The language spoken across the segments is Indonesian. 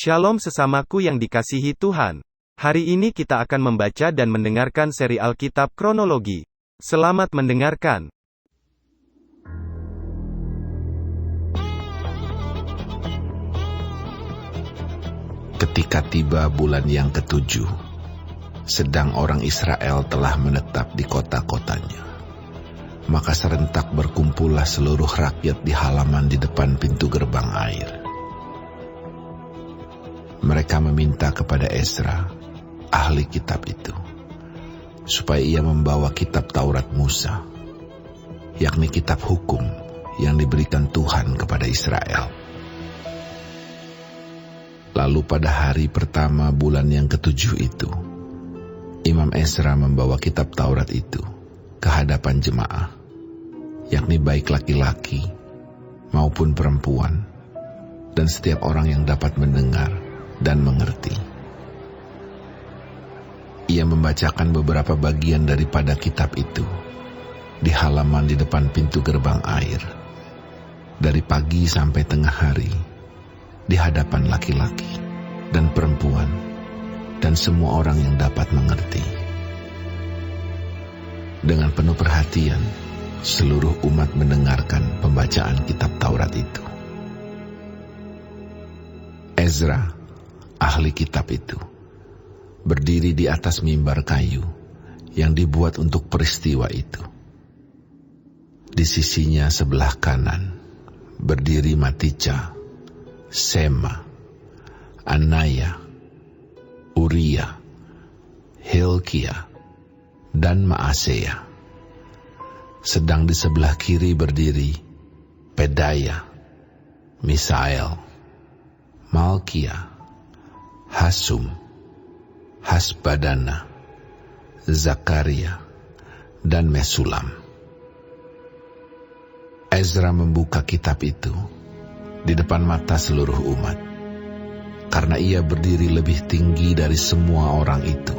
Shalom sesamaku yang dikasihi Tuhan. Hari ini kita akan membaca dan mendengarkan seri Alkitab Kronologi. Selamat mendengarkan. Ketika tiba bulan yang ke-7, sedang orang Israel telah menetap di kota-kotanya, maka serentak berkumpullah seluruh rakyat di halaman di depan pintu gerbang air. Mereka meminta kepada Ezra, ahli kitab itu, supaya ia membawa kitab Taurat Musa, yakni kitab hukum yang diberikan Tuhan kepada Israel. Lalu pada hari pertama bulan yang ke-7 itu, Imam Ezra membawa kitab Taurat itu ke hadapan jemaah, yakni baik laki-laki maupun perempuan, dan setiap orang yang dapat mendengar dan mengerti. Ia membacakan beberapa bagian daripada kitab itu di halaman di depan pintu gerbang air, dari pagi sampai tengah hari, di hadapan laki-laki dan perempuan dan semua orang yang dapat mengerti. Dengan penuh perhatian, seluruh umat mendengarkan pembacaan kitab Taurat itu. Ezra, ahli kitab itu, berdiri di atas mimbar kayu yang dibuat untuk peristiwa itu. Di sisinya sebelah kanan berdiri Matica, Sema, Anaya, Uria, Hilkia, dan Maaseya. Sedang di sebelah kiri berdiri Pedaya, Misael, Malkia, Hasum, Hasbadana, Zakaria, dan Mesulam. Ezra membuka kitab itu di depan mata seluruh umat, karena ia berdiri lebih tinggi dari semua orang itu.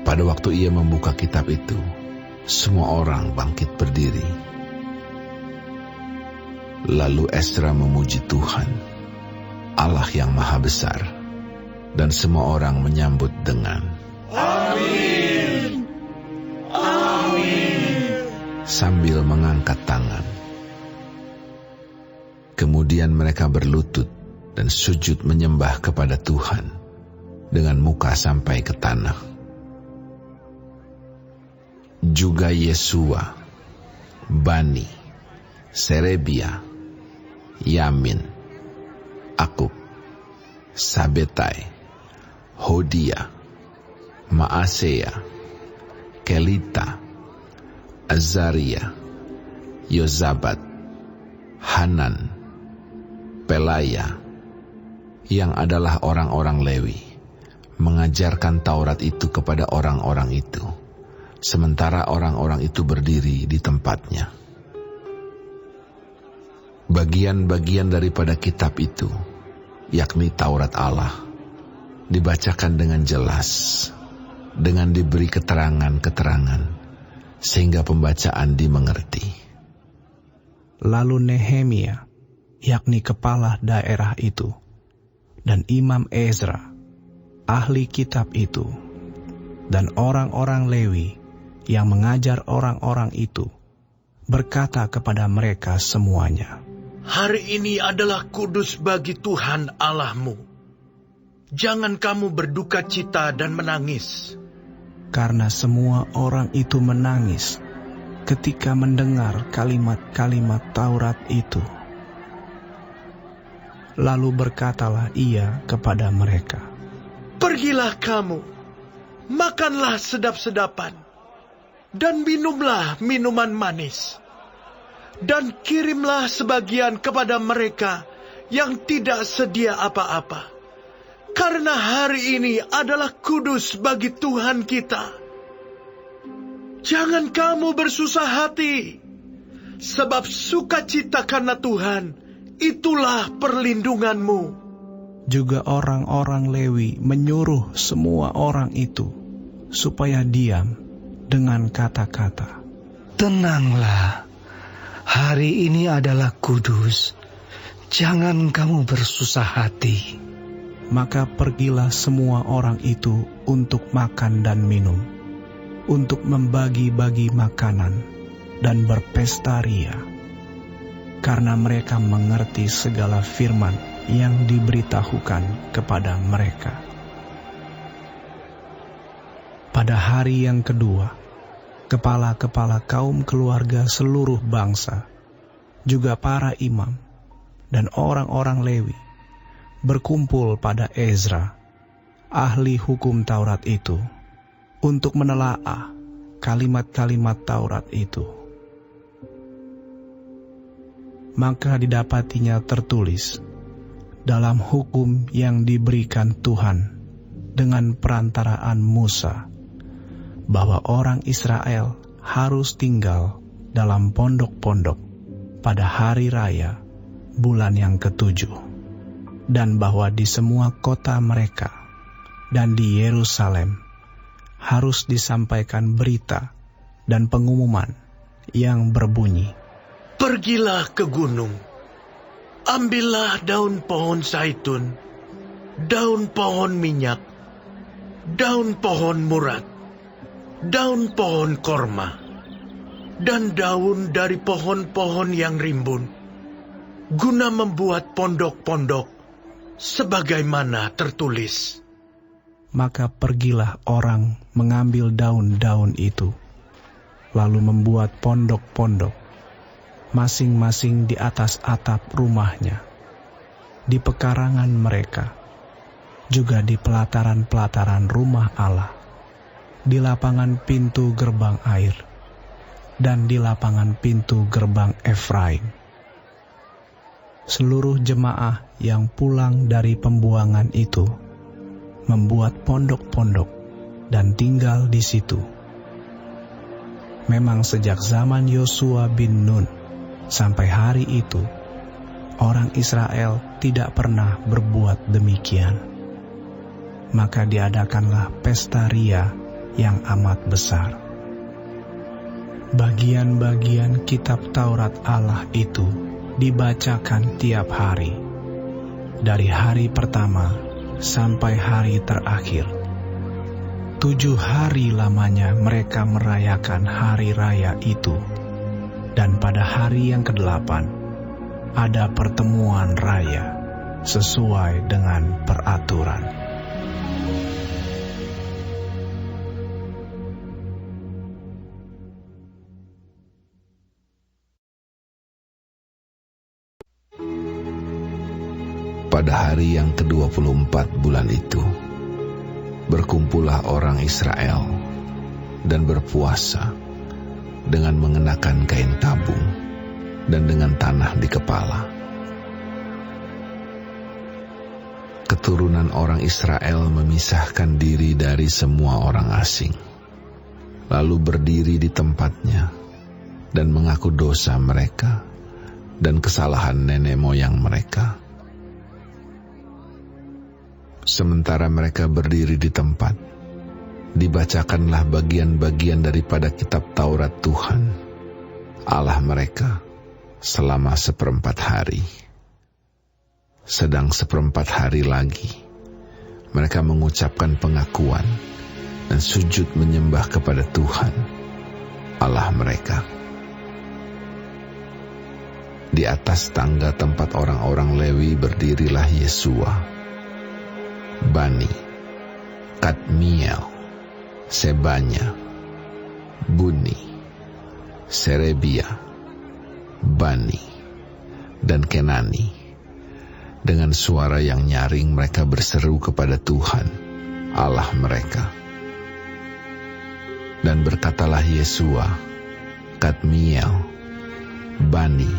Pada waktu ia membuka kitab itu, semua orang bangkit berdiri. Lalu Ezra memuji Tuhan, Allah yang Maha Besar, dan semua orang menyambut dengan Amin, Amin, sambil mengangkat tangan. Kemudian mereka berlutut dan sujud menyembah kepada Tuhan dengan muka sampai ke tanah. Juga Yesua, Bani, Serebia, Yamin, Akub, Sabetai, Hodia, Maaseya, Kelita, Azaria, Yozabat, Hanan, Pelaya, yang adalah orang-orang Lewi, mengajarkan Taurat itu kepada orang-orang itu, sementara orang-orang itu berdiri di tempatnya. Bagian-bagian daripada kitab itu, yakni Taurat Allah, dibacakan dengan jelas, dengan diberi keterangan-keterangan, sehingga pembacaan dimengerti. Lalu Nehemia, yakni kepala daerah itu, dan Imam Ezra, ahli kitab itu, dan orang-orang Lewi yang mengajar orang-orang itu, berkata kepada mereka semuanya, "Hari ini adalah kudus bagi Tuhan Allahmu. Jangan kamu berduka cita dan menangis." Karena semua orang itu menangis ketika mendengar kalimat-kalimat Taurat itu. Lalu berkatalah ia kepada mereka, "Pergilah kamu, makanlah sedap-sedapan, dan minumlah minuman manis, dan kirimlah sebagian kepada mereka yang tidak sedia apa-apa, karena hari ini adalah kudus bagi Tuhan kita. Jangan kamu bersusah hati, sebab sukacita karena Tuhan, itulah perlindunganmu." Juga orang-orang Lewi menyuruh semua orang itu supaya diam dengan kata-kata, "Tenanglah, hari ini adalah kudus. jangan kamu bersusah hati. Maka pergilah semua orang itu untuk makan dan minum, untuk membagi-bagi makanan dan berpesta ria, karena mereka mengerti segala firman yang diberitahukan kepada mereka. Pada hari yang kedua, kepala-kepala kaum keluarga seluruh bangsa, juga para imam dan orang-orang Lewi, berkumpul pada Ezra, ahli hukum Taurat itu, untuk menelaah kalimat-kalimat Taurat itu. Maka didapatinya tertulis dalam hukum yang diberikan Tuhan dengan perantaraan Musa, bahwa orang Israel harus tinggal dalam pondok-pondok pada hari raya bulan yang ke-7, dan bahwa di semua kota mereka dan di Yerusalem harus disampaikan berita dan pengumuman yang berbunyi, Pergilah ke gunung, ambillah daun pohon zaitun, daun pohon minyak, daun pohon murad, daun pohon korma, dan daun dari pohon-pohon yang rimbun, guna membuat pondok-pondok sebagaimana tertulis. Maka pergilah orang mengambil daun-daun itu, lalu membuat pondok-pondok, masing-masing di atas atap rumahnya, di pekarangan mereka, juga di pelataran-pelataran rumah Allah, di lapangan pintu gerbang air, dan di lapangan pintu gerbang Efraim. Seluruh jemaah yang pulang dari pembuangan itu membuat pondok-pondok dan tinggal di situ. Memang sejak zaman Yosua bin Nun sampai hari itu, orang Israel tidak pernah berbuat demikian. Maka diadakanlah pesta ria yang amat besar. Bagian-bagian kitab Taurat Allah itu dibacakan tiap hari, dari hari pertama sampai hari terakhir. 7 hari lamanya mereka merayakan hari raya itu, dan pada hari yang ke-8 ada pertemuan raya sesuai dengan peraturan. Pada hari yang ke-24 bulan itu, berkumpullah orang Israel dan berpuasa dengan mengenakan kain tabung dan dengan tanah di kepala. Keturunan orang Israel memisahkan diri dari semua orang asing, lalu berdiri di tempatnya dan mengaku dosa mereka dan kesalahan nenek moyang mereka. Sementara mereka berdiri di tempat, dibacakanlah bagian-bagian daripada kitab Taurat Tuhan, Allah mereka, selama 1/4 hari. Sedang 1/4 hari lagi, mereka mengucapkan pengakuan dan sujud menyembah kepada Tuhan, Allah mereka. Di atas tangga tempat orang-orang Lewi berdirilah Yesua, Bani, Kadmiel, Sebanya, Buni, Serebia, Bani, dan Kenani. Dengan suara yang nyaring mereka berseru kepada Tuhan, Allah mereka. Dan berkatalah Yesua, Kadmiel, Bani,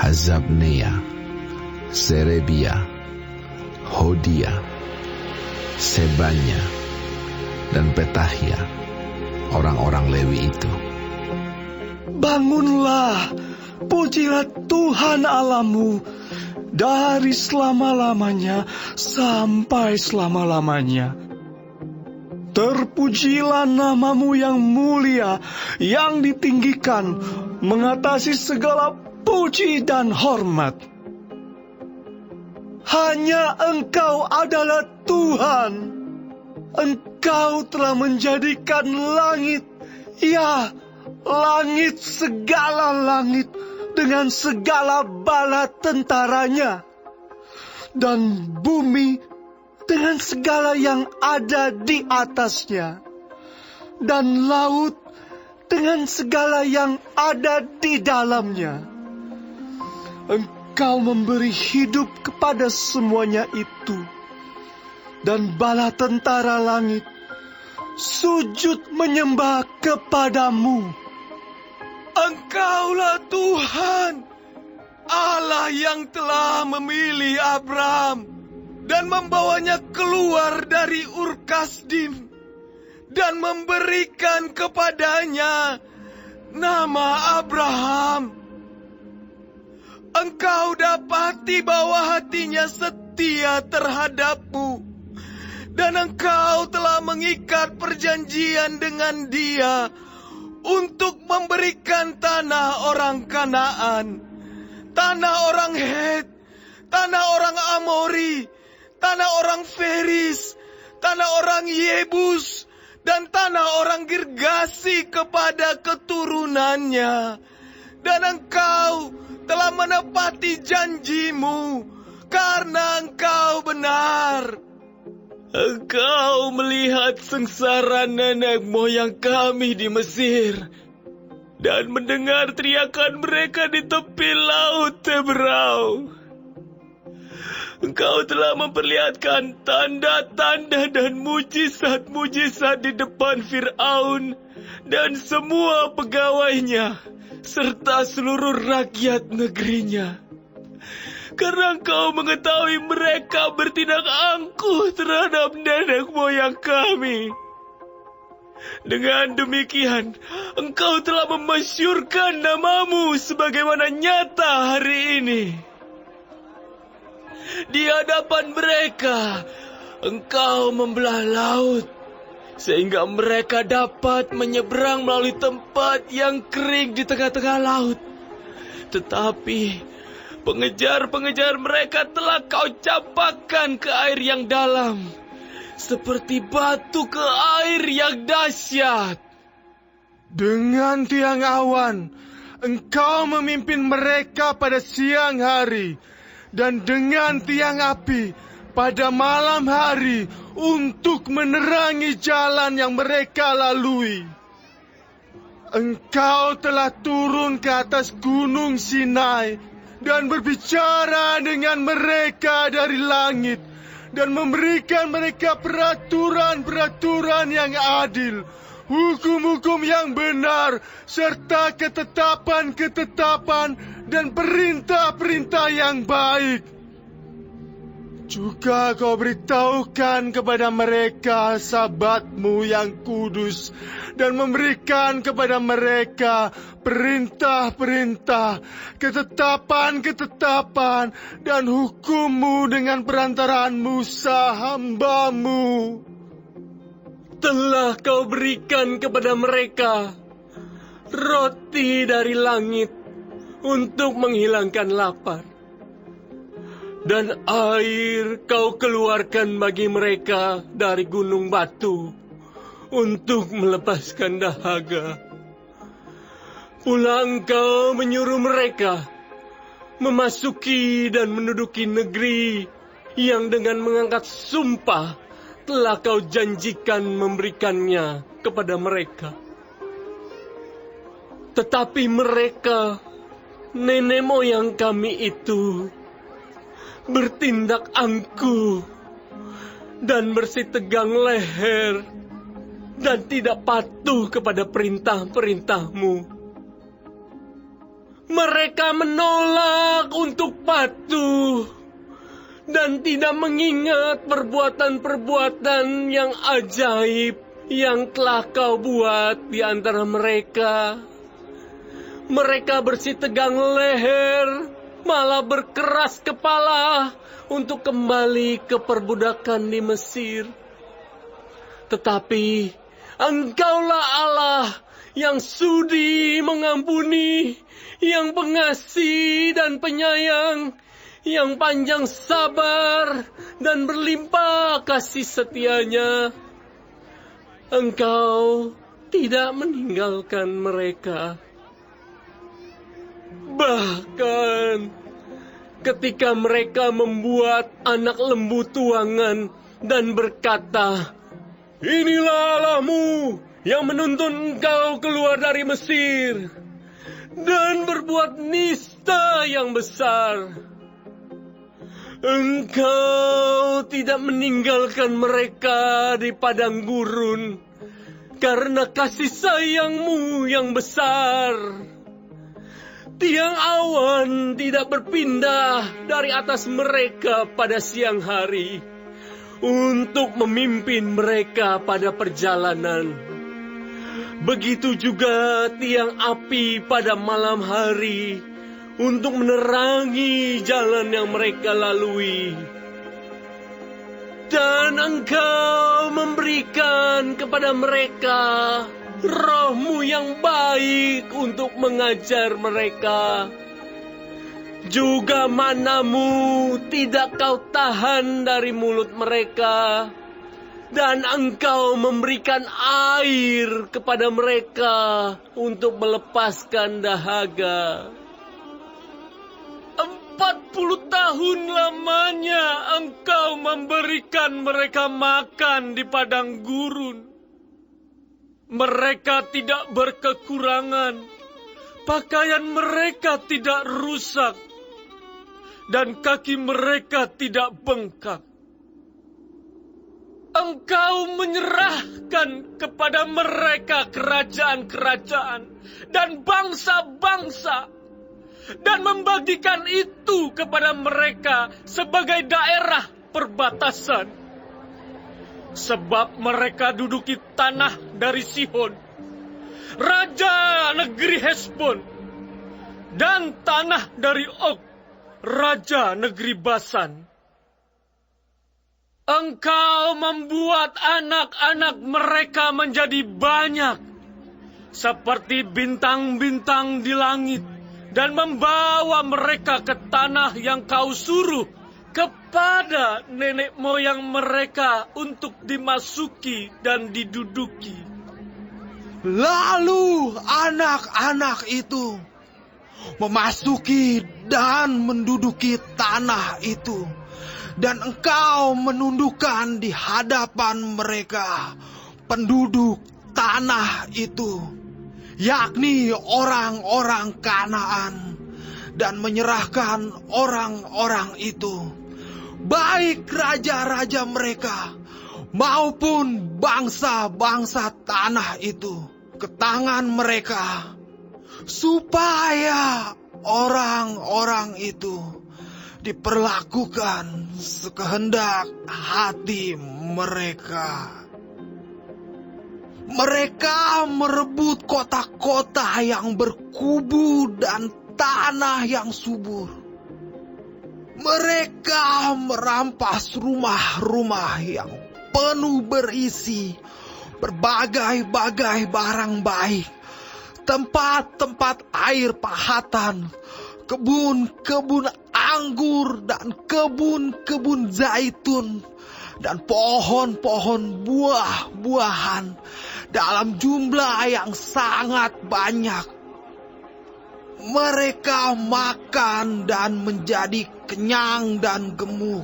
Hazabnea, Serebia, Hodia, Sebanya, dan Petahia, orang-orang Lewi itu. Bangunlah, pujilah Tuhan Allahmu dari selama-lamanya sampai selama-lamanya. Terpujilah namamu yang mulia, yang ditinggikan, mengatasi segala puji dan hormat. hanya Engkau adalah Tuhan. Engkau telah menjadikan langit, ya, langit, segala langit, dengan segala bala tentaranya, dan bumi dengan segala yang ada di atasnya, dan laut dengan segala yang ada di dalamnya. Engkau memberi hidup kepada semuanya itu, dan bala tentara langit sujud menyembah kepadamu. Engkaulah Tuhan, Allah yang telah memilih Abraham dan membawanya keluar dari Ur Kasdim dan memberikan kepadanya nama Abraham. Engkau dapati bahwa hatinya setia terhadapmu, dan engkau telah mengikat perjanjian dengan dia untuk memberikan tanah orang Kanaan, tanah orang Het, tanah orang Amori, tanah orang Feris, tanah orang Yebus, dan tanah orang Girgasi kepada keturunannya. Dan engkau telah menepati janjimu, karena engkau benar. Engkau melihat sengsara nenek moyang kami di Mesir, dan mendengar teriakan mereka di tepi laut Teberau. Engkau telah memperlihatkan tanda-tanda dan mujizat-mujizat di depan Fir'aun dan semua pegawainya, serta seluruh rakyat negerinya. Karena engkau mengetahui mereka bertindak angkuh terhadap nenek moyang kami. Dengan demikian, engkau telah memasyurkan namamu sebagaimana nyata hari ini. Di hadapan mereka, engkau membelah laut, sehingga mereka dapat menyeberang melalui tempat yang kering di tengah-tengah laut. Tetapi pengejar-pengejar mereka telah kau campakkan ke air yang dalam, seperti batu ke air yang dahsyat. Dengan tiang awan, Engkau memimpin mereka pada siang hari, dan dengan tiang api pada malam hari untuk menerangi jalan yang mereka lalui. Engkau telah turun ke atas gunung Sinai dan berbicara dengan mereka dari langit dan memberikan mereka peraturan-peraturan yang adil, hukum-hukum yang benar, serta ketetapan-ketetapan dan perintah-perintah yang baik. Juga kau beritahukan kepada mereka Sabatmu yang kudus dan memberikan kepada mereka perintah-perintah, ketetapan-ketetapan dan hukum-Mu dengan perantaraan Musa hamba-Mu. Telah kau berikan kepada mereka roti dari langit untuk menghilangkan lapar, dan air kau keluarkan bagi mereka dari gunung batu untuk melepaskan dahaga. Pula engkau menyuruh mereka memasuki dan menduduki negeri yang dengan mengangkat sumpah telah kau janjikan memberikannya kepada mereka. Tetapi mereka, nenek moyang kami itu, bertindak angkuh dan bersitegang leher dan tidak patuh kepada perintah-perintah-Mu. Mereka menolak untuk patuh dan tidak mengingat perbuatan-perbuatan yang ajaib yang telah kau buat di antara mereka. Mereka bersitegang leher, malah berkeras kepala untuk kembali ke perbudakan di Mesir. Tetapi Engkaulah Allah yang sudi mengampuni, yang pengasih dan penyayang, yang panjang sabar dan berlimpah kasih setianya. Engkau tidak meninggalkan mereka. Bahkan ketika mereka membuat anak lembu tuangan dan berkata, "Inilah Allahmu yang menuntun engkau keluar dari Mesir," dan berbuat nista yang besar. Engkau tidak meninggalkan mereka di padang gurun karena kasih sayangmu yang besar. Tiang awan tidak berpindah dari atas mereka pada siang hari untuk memimpin mereka pada perjalanan. Begitu juga tiang api pada malam hari untuk menerangi jalan yang mereka lalui. Dan engkau memberikan kepada mereka Roh-Mu yang baik untuk mengajar mereka. Juga mana-Mu tidak kau tahan dari mulut mereka. Dan engkau memberikan air kepada mereka untuk melepaskan dahaga. 40 tahun lamanya engkau memberikan mereka makan di padang gurun. Mereka tidak berkekurangan, pakaian mereka tidak rusak, dan kaki mereka tidak bengkak. Engkau menyerahkan kepada mereka kerajaan-kerajaan dan bangsa-bangsa, dan membagikan itu kepada mereka sebagai daerah perbatasan. Sebab mereka duduki tanah dari Sihon, raja negeri Hesbon, dan tanah dari Og, raja negeri Basan. Engkau membuat anak-anak mereka menjadi banyak, seperti bintang-bintang di langit, dan membawa mereka ke tanah yang kau suruh kepada nenek moyang mereka untuk dimasuki dan diduduki. Lalu anak-anak itu memasuki dan menduduki tanah itu, dan engkau menundukkan di hadapan mereka penduduk tanah itu, yakni orang-orang Kanaan, dan menyerahkan orang-orang itu, baik raja-raja mereka maupun bangsa-bangsa tanah itu, ke tangan mereka, supaya orang-orang itu diperlakukan sekehendak hati mereka. Mereka merebut kota-kota yang berkubu dan tanah yang subur. Mereka merampas rumah-rumah yang penuh berisi berbagai-bagai barang baik, tempat-tempat air pahatan, kebun-kebun anggur dan kebun-kebun zaitun, dan pohon-pohon buah-buahan dalam jumlah yang sangat banyak. Mereka makan dan menjadi kenyang dan gemuk.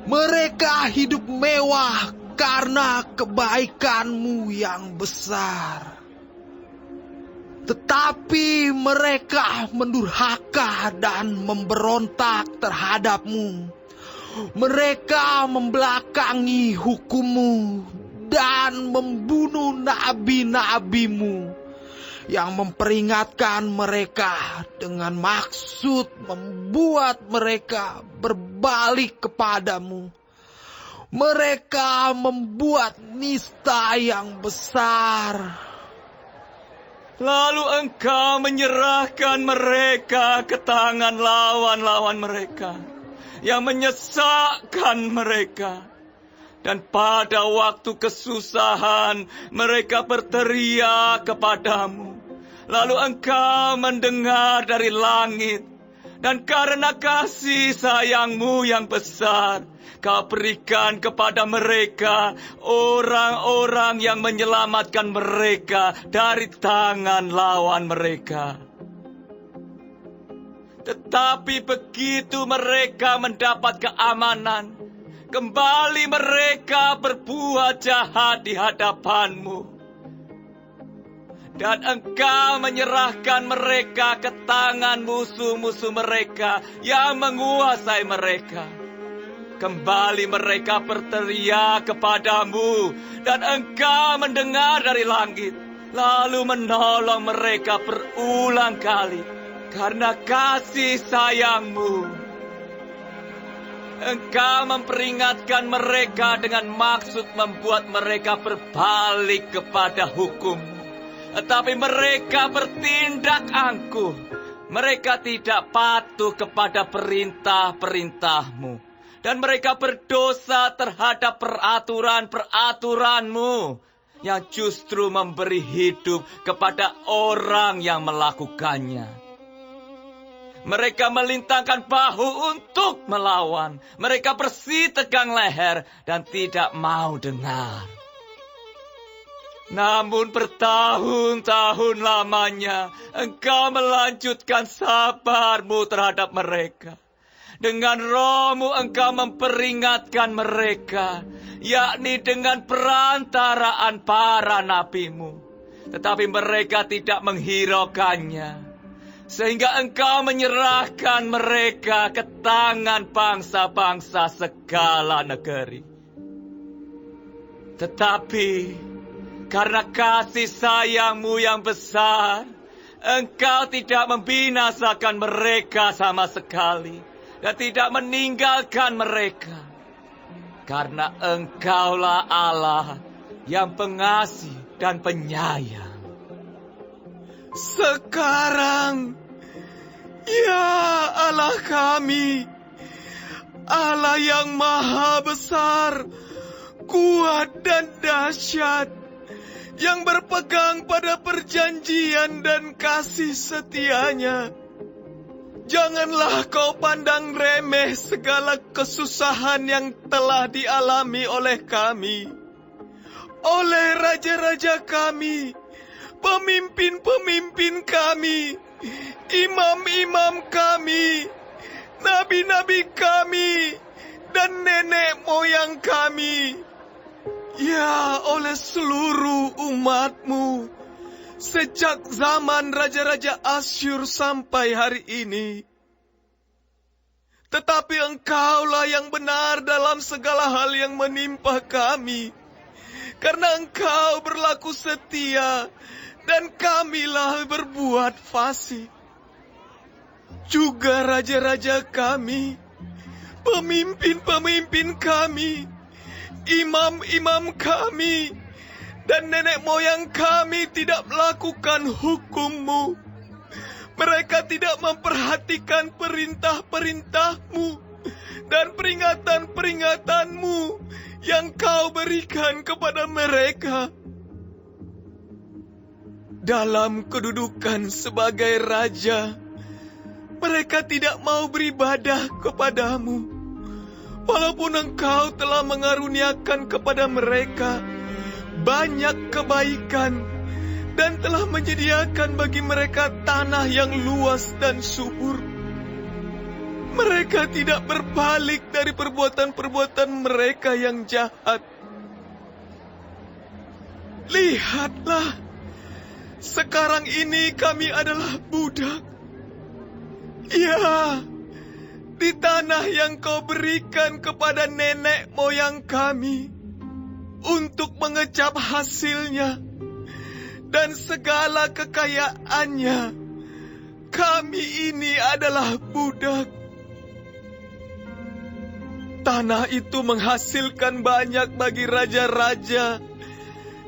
Mereka hidup mewah karena kebaikan-Mu yang besar. Tetapi mereka mendurhaka dan memberontak terhadap-Mu. Mereka membelakangi hukum-Mu dan membunuh nabi-nabi-Mu yang memperingatkan mereka dengan maksud membuat mereka berbalik kepadamu. Mereka membuat nista yang besar. Lalu engkau menyerahkan mereka ke tangan lawan-lawan mereka yang menyesakkan mereka. Dan pada waktu kesusahan mereka berteriak kepadamu. Lalu engkau mendengar dari langit Dan karena kasih sayang-Mu yang besar, Kau berikan kepada mereka orang-orang yang menyelamatkan mereka dari tangan lawan mereka. Tetapi begitu mereka mendapat keamanan, kembali mereka berbuat jahat di hadapan-Mu. Dan Engkau menyerahkan mereka ke tangan musuh-musuh mereka yang menguasai mereka. Kembali mereka berteriak kepadamu, dan Engkau mendengar dari langit, lalu menolong mereka berulang kali, karena kasih sayang-Mu. Engkau memperingatkan mereka dengan maksud membuat mereka berbalik kepada hukum. Tetapi mereka bertindak angkuh. Mereka tidak patuh kepada perintah-perintah-Mu. Dan mereka berdosa terhadap peraturan-peraturan-Mu, yang justru memberi hidup kepada orang yang melakukannya. Mereka melintangkan bahu untuk melawan. Mereka bersitegang leher dan tidak mau dengar. Namun bertahun-tahun lamanya, Engkau melanjutkan sabar-Mu terhadap mereka. Dengan Roh-Mu Engkau memperingatkan mereka, yakni dengan perantaraan para nabi-Mu. Tetapi mereka tidak menghiraukannya, sehingga Engkau menyerahkan mereka ke tangan bangsa-bangsa segala negeri. Tetapi karena kasih sayang-Mu yang besar, Engkau tidak membinasakan mereka sama sekali, dan tidak meninggalkan mereka. Karena Engkaulah Allah yang pengasih dan penyayang. Sekarang, ya Allah kami, Allah yang maha besar, kuat dan dahsyat, yang berpegang pada perjanjian dan kasih setianya. Janganlah Kau pandang remeh segala kesusahan yang telah dialami oleh kami, oleh raja-raja kami, pemimpin-pemimpin kami, imam-imam kami, nabi-nabi kami, dan nenek moyang kami. Ya, oleh seluruh umat-Mu, sejak zaman Raja-Raja Asyur sampai hari ini. Tetapi Engkaulah yang benar dalam segala hal yang menimpa kami, karena Engkau berlaku setia, dan kamilah berbuat fasik. Juga raja-raja kami, pemimpin-pemimpin kami, imam-imam kami, dan nenek moyang kami tidak melakukan hukum-Mu. Mereka tidak memperhatikan perintah-perintah-Mu dan peringatan-peringatan-Mu yang Kau berikan kepada mereka. Dalam kedudukan sebagai raja, mereka tidak mau beribadah kepadamu. Walaupun Engkau telah mengaruniakan kepada mereka banyak kebaikan dan telah menyediakan bagi mereka tanah yang luas dan subur, mereka tidak berbalik dari perbuatan-perbuatan mereka yang jahat. Lihatlah, sekarang ini kami adalah budak. Ya, di tanah yang Kau berikan kepada nenek moyang kami untuk mengecap hasilnya dan segala kekayaannya, kami ini adalah budak. Tanah itu menghasilkan banyak bagi raja-raja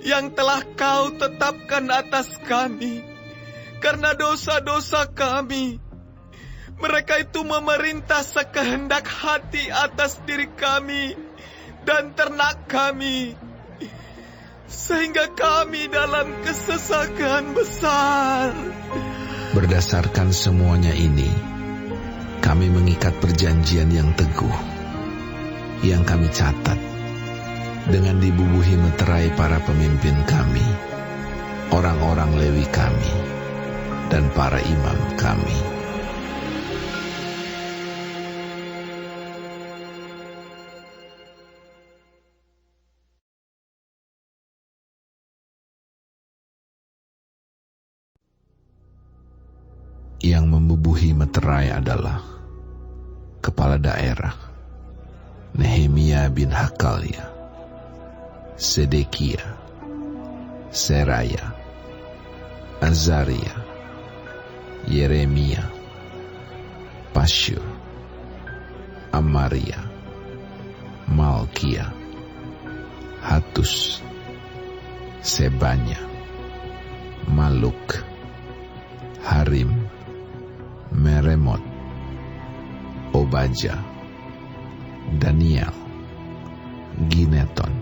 yang telah Kau tetapkan atas kami karena dosa-dosa kami. Mereka itu memerintah sekehendak hati atas diri kami dan ternak kami, sehingga kami dalam kesesakan besar. Berdasarkan semuanya ini, Kami mengikat perjanjian yang teguh, yang kami catat, dengan dibubuhi meterai para pemimpin kami, orang-orang Lewi kami, dan para imam kami. Yang membubuhi meterai adalah kepala daerah Nehemia bin Hakalia, Sedekia, Seraya, Azaria, Yeremia, Pasyur, Amaria, Malkia, Hatus, Sebanya, Maluk, Harim, Meremot, Obaja, Daniel, Gineton,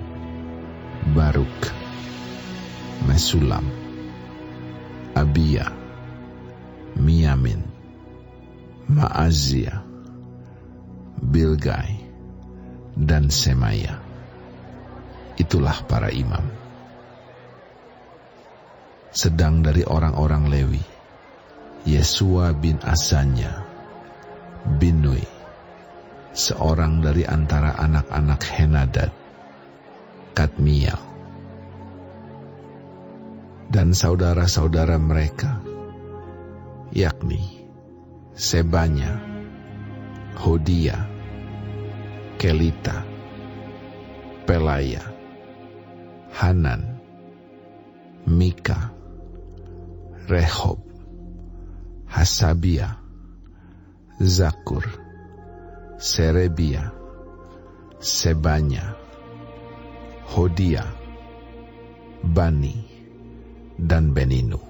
Baruk, Mesulam, Abia, Miamin, Maazia, Bilgai, dan Semaya. Itulah para imam. Sedang dari orang-orang Lewi, Yesua bin Asanya, Binui, seorang dari antara anak-anak Henadad, Kadmiel, dan saudara-saudara mereka, yakni Sebanya, Hodia, Kelita, Pelaya, Hanan, Mika, Rehob, Hasabia, Zakur, Serebia, Sebanya, Hodia, Bani, dan Beninu.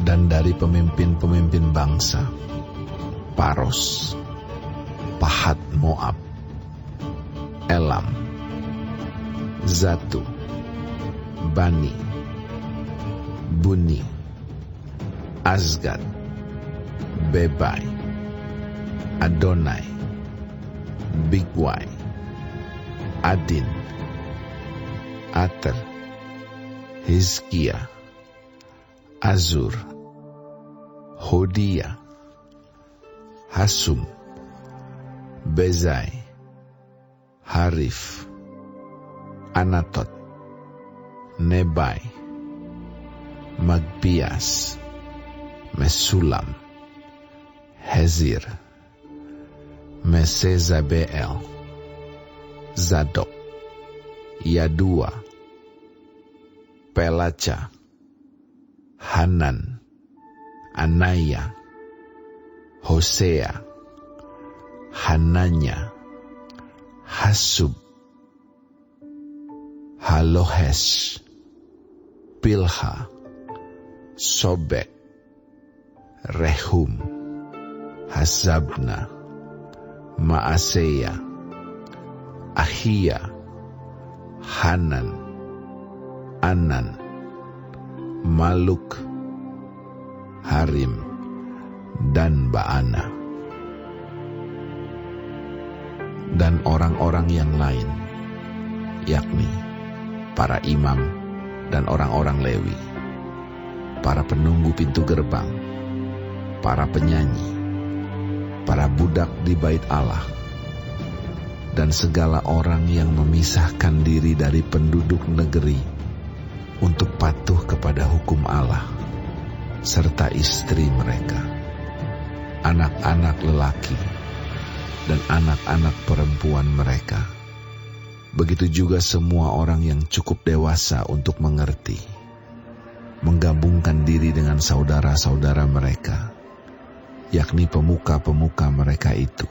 Dan dari pemimpin-pemimpin bangsa, Paros, Pahat Moab, Elam, Zatu, Bani, Buni, Azgad, Bebai, Adonai, Bigwai, Adin, Ater, Hizkia, Azur, Hodia, Hasum, Bezai, Harif, Anatot, Nebai, Magbias, Mesulam, Hezir, Mesezabeel, Zadok, Yadua, Pelaca, Hanan, Anaya, Hosea, Hananya, Hasub, Halohes, Pilha, Sobek, Rehum, Hasabna, Maaseya, Ahia, Hanan, Anan, Maluk, Harim, dan Baana. Dan orang-orang yang lain, yakni para imam dan orang-orang Lewi, para penunggu pintu gerbang, para penyanyi, para budak di bait Allah, dan segala orang yang memisahkan diri dari penduduk negeri untuk patuh kepada hukum Allah, serta istri mereka, anak-anak lelaki, dan anak-anak perempuan mereka. Begitu juga semua orang yang cukup dewasa untuk mengerti, menggabungkan diri dengan saudara-saudara mereka, yakni pemuka-pemuka mereka itu.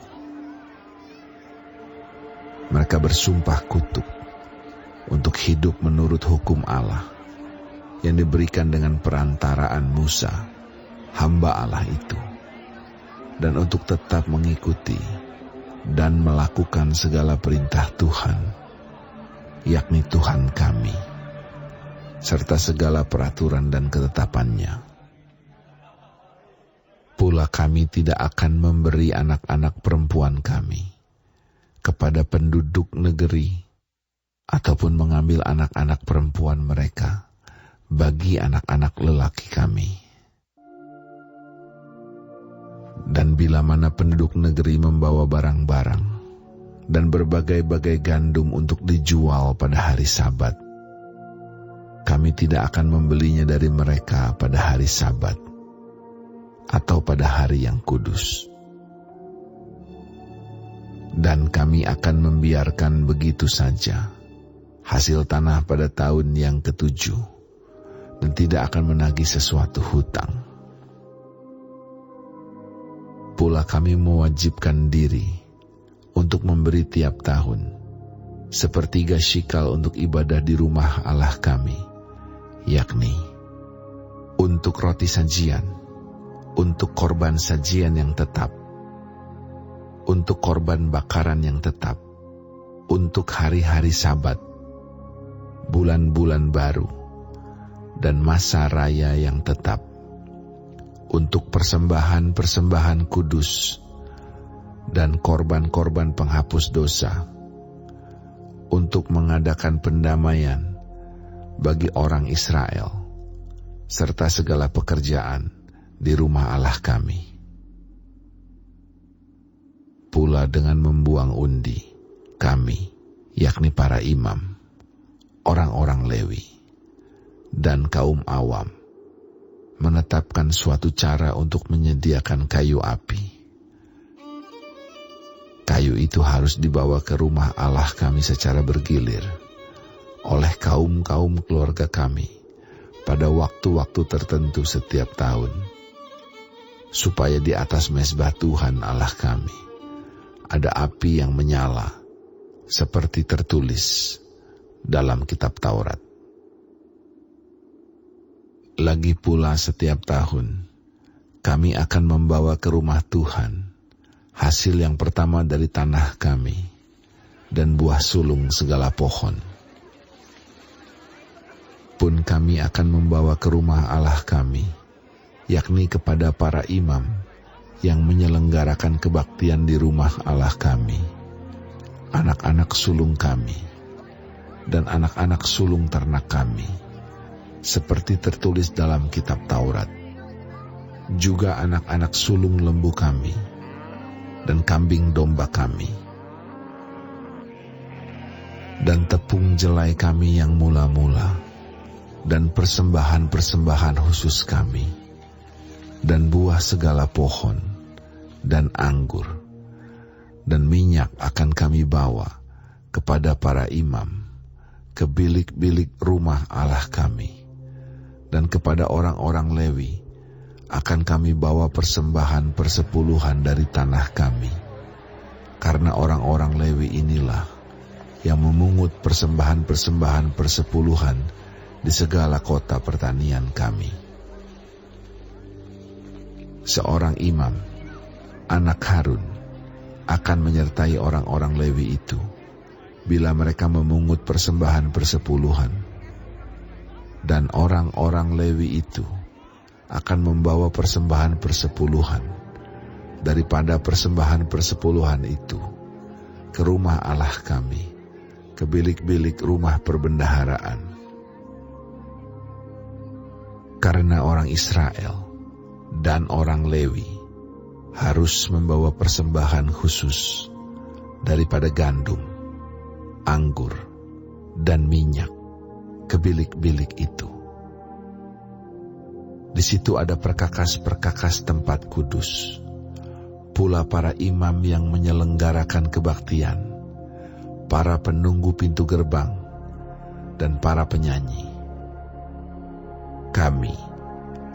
Mereka bersumpah kutuk untuk hidup menurut hukum Allah yang diberikan dengan perantaraan Musa, hamba Allah itu, dan untuk tetap mengikuti dan melakukan segala perintah Tuhan, yakni Tuhan kami, serta segala peraturan dan ketetapannya. Pula Pula kami tidak akan memberi anak-anak perempuan kami kepada penduduk negeri, ataupun mengambil anak-anak perempuan mereka bagi anak-anak lelaki kami. Dan bila mana penduduk negeri membawa barang-barang dan berbagai-bagai gandum untuk dijual pada hari Sabat, kami tidak akan membelinya dari mereka pada hari Sabat atau pada hari yang kudus. Dan kami akan membiarkan begitu saja hasil tanah pada tahun yang ke-7, dan tidak akan menagih sesuatu hutang. Pula kami mewajibkan diri untuk memberi tiap tahun 1/3 shikal untuk ibadah di rumah Allah kami, yakni untuk roti sajian, untuk korban sajian yang tetap, untuk korban bakaran yang tetap, untuk hari-hari Sabat, bulan-bulan baru, dan masa raya yang tetap, untuk persembahan-persembahan kudus dan korban-korban penghapus dosa, untuk mengadakan pendamaian bagi orang Israel, serta segala pekerjaan di rumah Allah kami. Pula dengan membuang undi, kami, yakni para imam, orang-orang Lewi, dan kaum awam, menetapkan suatu cara untuk menyediakan kayu api. Kayu itu harus dibawa ke rumah Allah kami secara bergilir oleh kaum-kaum keluarga kami pada waktu-waktu tertentu setiap tahun, supaya di atas mezbah Tuhan Allah kami ada api yang menyala, seperti tertulis dalam kitab Taurat. Lagi pula setiap tahun, kami akan membawa ke rumah Tuhan hasil yang pertama dari tanah kami, dan buah sulung segala pohon. Pun kami akan membawa ke rumah Allah kami, yakni kepada para imam yang menyelenggarakan kebaktian di rumah Allah kami, anak-anak sulung kami, dan anak-anak sulung ternak kami, seperti tertulis dalam kitab Taurat. Juga anak-anak sulung lembu kami, dan kambing domba kami, dan tepung jelai kami yang mula-mula, dan persembahan-persembahan khusus kami, dan buah segala pohon, dan anggur, dan minyak akan kami bawa kepada para imam ke bilik-bilik rumah Allah kami, dan kepada orang-orang Lewi akan kami bawa persembahan persepuluhan dari tanah kami, karena orang-orang Lewi inilah yang memungut persembahan-persembahan persepuluhan di segala kota pertanian kami. Seorang imam, anak Harun, akan menyertai orang-orang Lewi itu bila mereka memungut persembahan persepuluhan, dan orang-orang Lewi itu akan membawa persembahan persepuluhan daripada persembahan persepuluhan itu ke rumah Allah kami, ke bilik-bilik rumah perbendaharaan. Karena orang Israel dan orang Lewi harus membawa persembahan khusus daripada gandum, anggur, dan minyak ke bilik-bilik itu. Di situ ada perkakas-perkakas tempat kudus, pula para imam yang menyelenggarakan kebaktian, para penunggu pintu gerbang, dan para penyanyi. Kami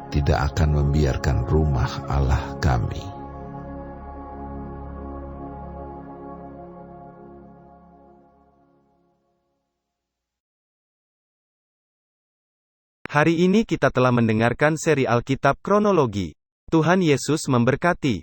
tidak akan membiarkan rumah Allah kami. Hari ini kita telah mendengarkan seri Alkitab Kronologi. Tuhan Yesus memberkati.